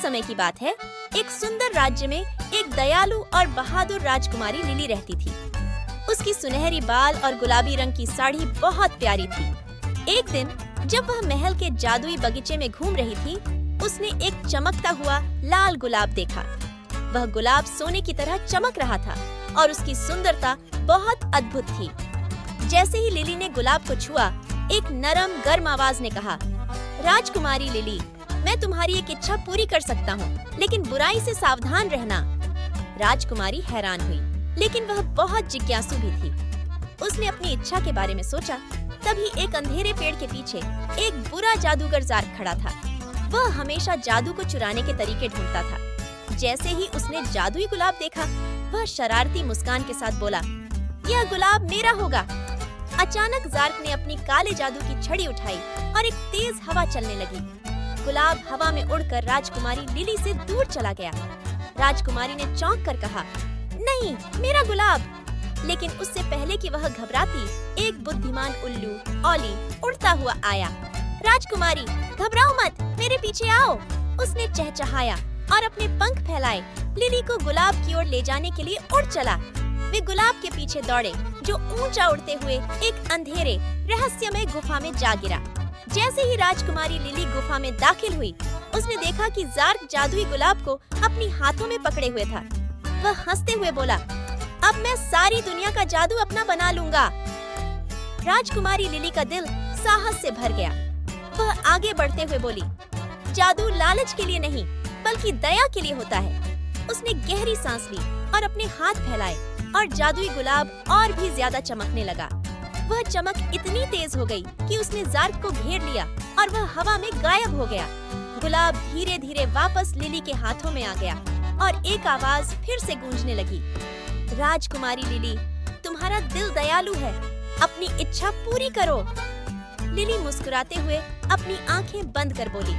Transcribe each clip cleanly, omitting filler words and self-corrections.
समय की बात है। एक सुंदर राज्य में एक दयालु और बहादुर राजकुमारी लिली रहती थी। उसकी सुनहरी बाल और गुलाबी रंग की साड़ी बहुत प्यारी थी। एक दिन जब वह महल के जादुई बगीचे में घूम रही थी, उसने एक चमकता हुआ लाल गुलाब देखा। वह गुलाब सोने की तरह चमक रहा था और उसकी सुंदरता बहुत अद्भुत थी। जैसे ही लिली ने गुलाब को छुआ, एक नरम गर्म आवाज ने कहा, राजकुमारी लिली, मैं तुम्हारी एक इच्छा पूरी कर सकता हूँ, लेकिन बुराई से सावधान रहना। राजकुमारी हैरान हुई, लेकिन वह बहुत जिज्ञासु भी थी। उसने अपनी इच्छा के बारे में सोचा। तभी एक अंधेरे पेड़ के पीछे एक बुरा जादूगर ज़ार्क खड़ा था। वह हमेशा जादू को चुराने के तरीके ढूंढता था। जैसे ही उसने जादुई गुलाब देखा, वह शरारती मुस्कान के साथ बोला, यह गुलाब मेरा होगा। अचानक ज़ार्क ने अपनी काले जादू की छड़ी उठाई और एक तेज हवा चलने लगी। गुलाब हवा में उड़कर राजकुमारी लिली से दूर चला गया। राजकुमारी ने चौंक कर कहा, नहीं, मेरा गुलाब। लेकिन उससे पहले कि वह घबराती, एक बुद्धिमान उल्लू ओली उड़ता हुआ आया। राजकुमारी, घबराओ मत, मेरे पीछे आओ। उसने चहचहाया और अपने पंख फैलाए लिली को गुलाब की ओर ले जाने के लिए उड़ चला। वे गुलाब के पीछे दौड़े, जो ऊंचा उड़ते हुए एक अंधेरे रहस्यमय गुफा में जा गिरा। जैसे ही राजकुमारी लिली गुफा में दाखिल हुई, उसने देखा कि ज़ार्क जादुई गुलाब को अपनी हाथों में पकड़े हुए था। वह हंसते हुए बोला, अब मैं सारी दुनिया का जादू अपना बना लूंगा। राजकुमारी लिली का दिल साहस से भर गया। वह आगे बढ़ते हुए बोली, जादू लालच के लिए नहीं, बल्कि दया के लिए होता है। उसने गहरी सांस ली और अपने हाथ फैलाए और जादुई गुलाब और भी ज्यादा चमकने लगा। वह चमक इतनी तेज हो गई कि उसने ज़ार्क को घेर लिया और वह हवा में गायब हो गया। गुलाब धीरे धीरे वापस लिली के हाथों में आ गया और एक आवाज फिर से गूंजने लगी, राजकुमारी लिली, तुम्हारा दिल दयालु है, अपनी इच्छा पूरी करो। लिली मुस्कुराते हुए अपनी आंखें बंद कर बोली,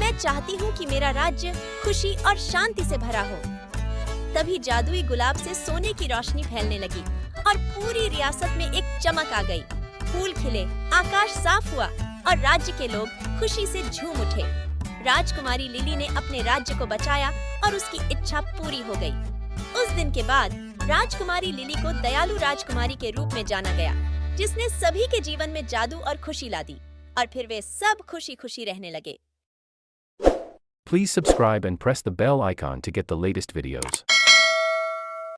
मैं चाहती हूँ कि मेरा राज्य खुशी और शांति से भरा हो। तभी जादुई गुलाब से सोने की रोशनी फैलने लगी और पूरी रियासत में एक चमक आ गई। फूल खिले, आकाश साफ हुआ और राज्य के लोग खुशी से झूम उठे। राजकुमारी लिली ने अपने राज्य को बचाया और उसकी इच्छा पूरी हो गई। उस दिन के बाद राजकुमारी लिली को दयालु राजकुमारी के रूप में जाना गया, जिसने सभी के जीवन में जादू और खुशी ला दी और फिर वे सब खुशी खुशी रहने लगे। Please subscribe and press the bell icon to get the latest videos.